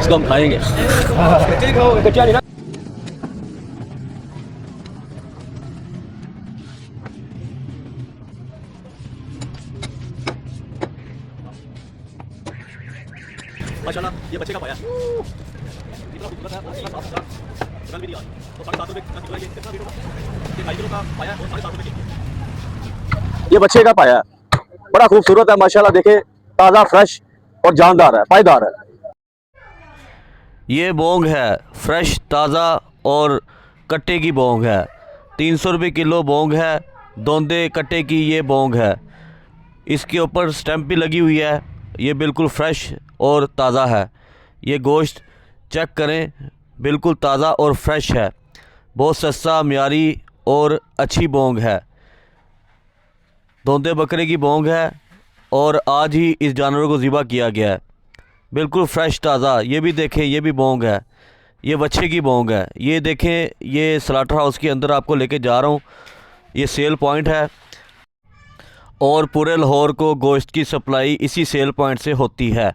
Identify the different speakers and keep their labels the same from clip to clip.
Speaker 1: इसको हम खाएंगे। माशाल्लाह ये बच्चे का पाया इतना खूबसूरत है, इतना साफ सुथरा, रंग भी नहीं आ रही। तो 7.5 रुपये का किलो है ये, कितना किलो का? ये 2.5 किलो का पाया और 7.5 रुपये की। ये बच्चे का पाया बड़ा खूबसूरत है माशाल्लाह, देखे ताज़ा, फ्रेश और जानदार है, पायदार है।
Speaker 2: ये बोंग है, फ्रेश, ताज़ा और कट्टे की बोंग है। 300 रुपये किलो बोंग है, दोंदे कट्टे की ये बोंग है। इसके ऊपर स्टैंप भी लगी हुई है। ये बिल्कुल फ्रेश और ताज़ा है। ये गोश्त चेक करें, बिल्कुल ताज़ा और फ्रेश है। बहुत सस्ता, म्यारी और अच्छी बोंग है। दोंदे बकरे की बोंग है और आज ही इस जानवर को ज़िबा किया गया है। बिल्कुल फ्रेश, ताज़ा। ये भी देखें, ये भी बोंग है, ये बच्चे की बोंग है। ये देखें, ये स्लाटर हाउस के अंदर आपको लेके जा रहा हूँ। ये सेल पॉइंट है और पूरे लाहौर को गोश्त की सप्लाई इसी सेल पॉइंट से होती है।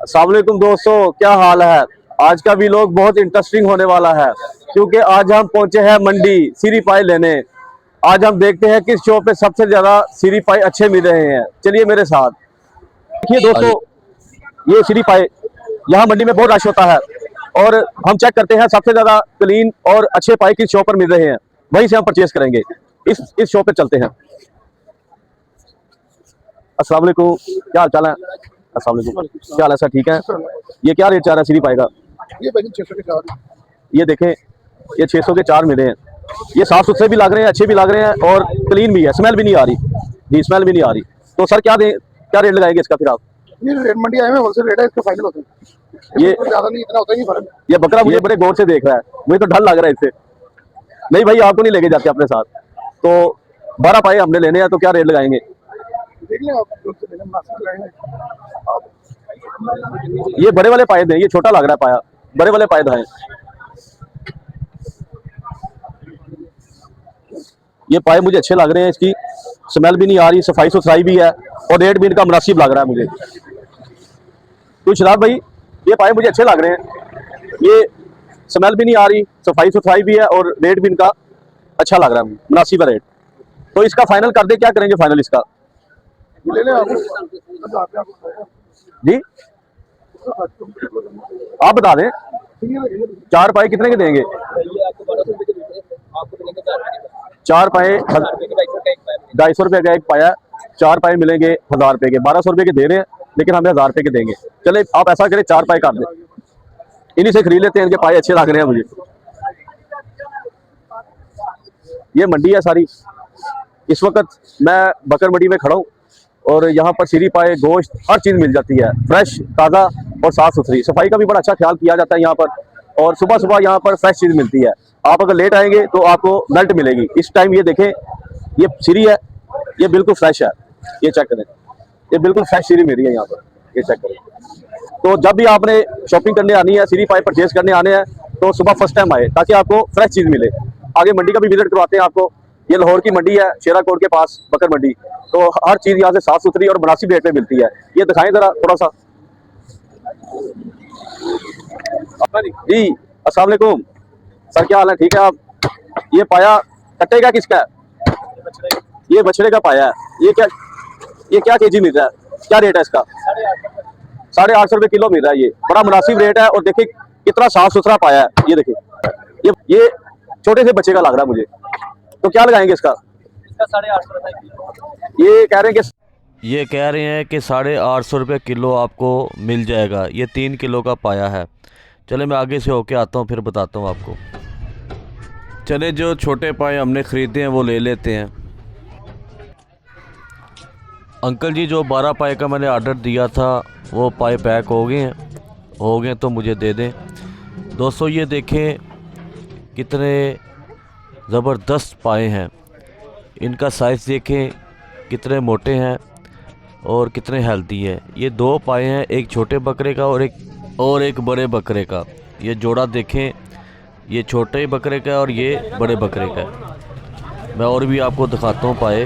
Speaker 1: अस्सलाम वालेकुम दोस्तों, क्या हाल है? आज का भी लोग बहुत इंटरेस्टिंग होने वाला है, क्योंकि आज हम पहुंचे हैं मंडी सीरी पाई लेने। आज हम देखते हैं किस शॉप पे सबसे ज़्यादा सीरी पाई अच्छे मिल रहे हैं। चलिए मेरे साथ। देखिए दोस्तों, ये सीरी पाई यहाँ मंडी में बहुत रश होता है और हम चेक करते हैं सबसे ज़्यादा क्लीन और अच्छे पाई किस शॉप पर मिल रहे हैं, वहीं से हम परचेज करेंगे। इस शॉप पे चलते हैं। अस्सलाम वालेकुम, क्या हाल चाल है? अस्सलाम वालेकुम, क्या हाल है सर? ठीक है। ये क्या रेट चाह रहा है सीरी पाई का?
Speaker 3: ये भाई 600 के 4।
Speaker 1: ये देखें, ये 600 के 4 मिले हैं। ये साफ सुथरे भी लग रहे हैं, अच्छे भी लग रहे हैं और क्लीन भी है, स्मेल भी नहीं आ रही जी, स्मेल भी नहीं आ रही। तो सर क्या रेट लगाएंगे इसका फिर आप?
Speaker 3: ये रेट मंडी आए हैं, होलसेल रेट है, इसका फाइनल होता है।
Speaker 1: ये
Speaker 3: ज्यादा नहीं, इतना होता ही नहीं फर्क।
Speaker 1: ये बकरा मुझे बड़े गौर से देख रहा है, मुझे तो डर लग रहा है इससे। नहीं भाई, आपको नहीं लेके जाते अपने साथ। तो 12 पाए हमने लेने हैं, तो क्या रेट लगाएंगे?
Speaker 3: देख लें आप, जो से लेना मुनासिब लगाएंगे आप।
Speaker 1: ये बड़े वाले पाए दें, ये छोटा लग रहा है पाया, बड़े वाले पाए हैं। ये पाए मुझे अच्छे लग रहे हैं, इसकी स्मेल भी नहीं आ रही, सफाई सुथराई भी है और रेट भी इनका मुनासिब लग रहा है मुझे। तो शराब भाई, ये पाए मुझे अच्छे लग रहे हैं, ये स्मेल भी नहीं आ रही, सफाई सुथराई भी है और रेट भी इनका अच्छा लग रहा है, मुनासिब है रेट। तो इसका फाइनल कर दे, क्या करेंगे फाइनल इसका?
Speaker 3: ले लें आप
Speaker 1: जी, आप बता दें। 4 पाए कितने के देंगे? 4 पाए 250 रुपये का एक पाया। 4 पाए मिलेंगे 1000 रुपये के। 1200 रुपये के दे रहे हैं, लेकिन हमें 1000 रुपये के देंगे। चले आप ऐसा करें, 4 पाए कर दें, इन्हीं से खरीद लेते हैं, इनके पाए अच्छे लग रहे हैं मुझे। ये मंडी है सारी। इस वक्त मैं बकर मंडी में खड़ा हूँ और यहाँ पर सीरी पाए, गोश्त, हर चीज़ मिल जाती है, फ्रेश, ताज़ा और साफ़ सुथरी। सफाई का भी बड़ा अच्छा ख्याल किया जाता है यहाँ पर, और सुबह सुबह यहाँ पर फ्रेश चीज़ मिलती है। आप अगर लेट आएंगे तो आपको मेल्ट मिलेगी। इस टाइम ये देखें, ये सीरी है, ये बिल्कुल फ्रेश है। ये चेक करें, ये बिल्कुल फ्रेश सीरी मिल रही है यहाँ पर, ये चेक करें। तो जब भी आपने शॉपिंग करने आनी है, सीरी पाई परचेज करने आने हैं, तो सुबह फर्स्ट टाइम आए, ताकि आपको फ्रेश चीज़ मिले। आगे मंडी का भी विजिट करवाते हैं आपको। ये लाहौर की मंडी है, शेरा कोट के पास बकर मंडी। तो हर चीज़ यहाँ से साफ़ सुथरी और मुनासिब रेट में मिलती है। ये दिखाएं ज़रा थोड़ा सा जी। अस्सलाम वालेकुम सर, क्या हाल है? ठीक है आप? ये पाया कट्टे का किसका है? ये बछड़े का पाया है। ये क्या केजी मिल रहा है? क्या रेट है इसका? 850 रुपये किलो मिल रहा है। ये बड़ा मुनासिब रेट है और देखिए कितना साफ सुथरा पाया है। ये देखिए, ये छोटे से बच्चे का लग रहा है मुझे। तो क्या लगाएंगे इसका? 850 रुपये। ये कह रहे हैं कि
Speaker 2: 850 रुपये किलो आपको मिल जाएगा। ये 3 किलो का पाया है। चले मैं आगे से होके आता हूँ, फिर बताता हूँ आपको। चले जो छोटे पाए हमने ख़रीदे हैं वो ले लेते हैं। अंकल जी, जो 12 पाए का मैंने आर्डर दिया था वो पाए पैक हो गए तो मुझे दे दें। दोस्तों ये देखें कितने ज़बरदस्त पाए हैं। इनका साइज़ देखें कितने मोटे हैं और कितने हेल्दी है। ये 2 पाए हैं, एक छोटे बकरे का और एक बड़े बकरे का। ये जोड़ा देखें, ये छोटे बकरे का और ये बड़े बकरे का। मैं और भी आपको दिखाता हूँ पाए।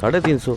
Speaker 2: 350.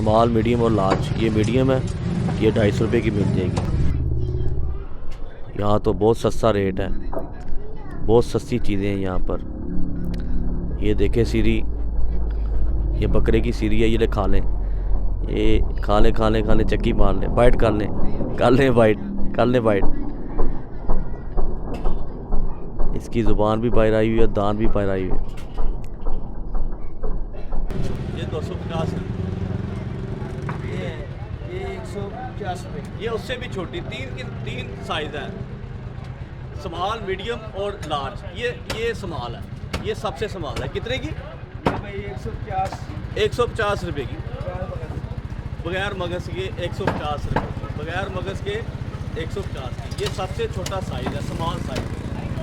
Speaker 2: स्मॉल मीडियम और लार्ज। ये मीडियम है, ये 250 रुपये की मिल जाएगी। यहाँ तो बहुत सस्ता रेट है, बहुत सस्ती चीज़ें हैं यहाँ पर। ये देखें सीरी, ये बकरे की सीरी है, ये ले खा लें, ये खा लें खा लें खा लें, चक्की मार लें, बाइट कर लें बाइट कर लें बाइट। इसकी ज़ुबान भी बाहर आई हुई है, दांत भी बाहर आई हुई है। ये 250
Speaker 4: ये 150 रुपये।
Speaker 2: ये उससे भी छोटी, तीन साइज़ है, स्मॉल मीडियम और लार्ज। ये स्मॉल है, ये सबसे स्मॉल है। कितने की?
Speaker 4: ये भाई 150
Speaker 2: 150 रुपये की, बगैर मगज़ के 150 रुपये, बगैर मगज़ के 150 की। ये सबसे छोटा साइज़ है, स्मॉल साइज़।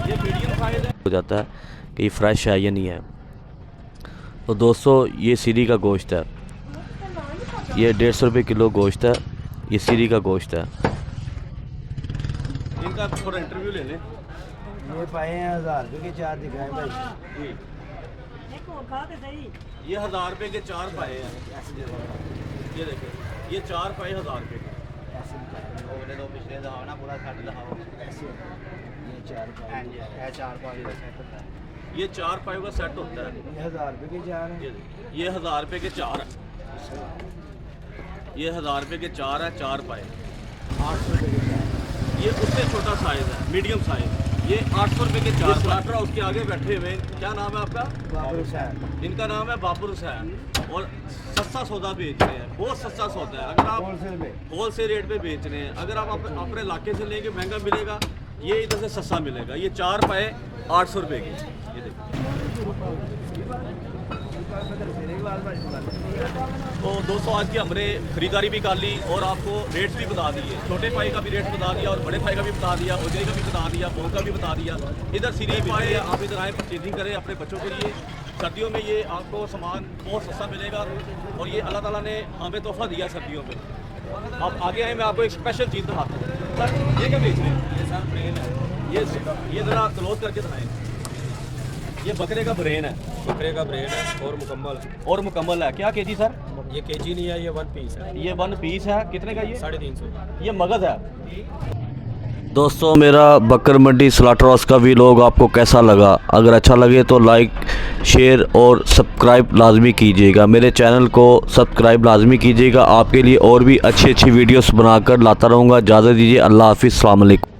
Speaker 2: ये मीडियम साइज़ है। हो जाता है कि ये फ्रेश है या नहीं है। तो दोस्तों ये सीरी का गोश्त है, ये 150 रुपये किलो गोश्त है, ये सीरी का गोश्त है। इनका थोड़ा इंटरव्यू ले लें।
Speaker 4: ये पाए हैं 1000 रुपये के 4 दिखाए भाई।
Speaker 2: ये 1000 रुपये के 4 पाए हैं। ये देखें, ये 4 पाए 1000 रुपये के।
Speaker 4: पिछले दहाओ ना पूरा सेट दिखाओ। ये 4 पाए, ये 4 पाए का सेट होता है।
Speaker 2: ये 4 पाए का सेट होता है।
Speaker 4: ये 1000 रुपये के 4 हैं।
Speaker 2: ये 1000 रुपये के 4 है। ये 1000 रुपये के 4 है, 4 पाए।
Speaker 4: 800 रुपये के 4।
Speaker 2: ये उससे छोटा साइज़ है, मीडियम साइज़। ये 800 रुपये के 4 स्लाटर हाउस के आगे बैठे हुए। क्या नाम है आपका?
Speaker 4: बाबर हुसैन।
Speaker 2: इनका नाम है बाबर हुसैन, और सस्ता सौदा बेच रहे हैं, बहुत सस्ता सौदा है। अगर आप
Speaker 4: होलसेल में
Speaker 2: होलसेल रेट पे बेच रहे हैं, अगर आप अपने इलाके से लेंगे महंगा मिलेगा, ये इधर से सस्ता मिलेगा। ये 4 पाए 800 रुपये की। ये देखिए। तो दोस्तों आज की हमने ख़रीदारी भी कर ली और आपको रेट्स भी बता दिए। छोटे पाई का भी रेट बता दिया और बड़े पाई का भी बता दिया, उजरी का भी बता दिया, बोल का भी बता दिया। इधर सीरी पाए, आप इधर आए परचेजिंग करें अपने बच्चों के लिए। सर्दियों में ये आपको सामान बहुत सस्ता मिलेगा, और ये अल्लाह ताला ने हमें तोहफा दिया सर्दियों में। आप आगे आए, मैं आपको एक स्पेशल चीज़ दिखाता हूँ। सर ये क्या बेच रहे हैं? ये सर ब्रेन है। ये ज़रा क्लोज करके दिखाएँ। ये बकरे का ब्रेन है,
Speaker 5: बकरे का ब्रेड है और मुकम्मल।
Speaker 2: और मुकम्मल है। क्या केजी सर?
Speaker 5: ये केजी नहीं है, ये 1 पीस है।
Speaker 2: ये 1 पीस है। कितने का ये?
Speaker 5: 350।
Speaker 2: ये मगज़ है। दोस्तों मेरा बकर मंडी स्लाटर हाउस का व्लॉग आपको कैसा लगा? अगर अच्छा लगे तो लाइक, शेयर और सब्सक्राइब लाजमी कीजिएगा। मेरे चैनल को सब्सक्राइब लाजमी कीजिएगा। आपके लिए और भी अच्छी वीडियोस बनाकर लाता रहूँगा। इजाज़त दीजिए। अल्लाह हाफिज़, अस्सलाम वालेकुम।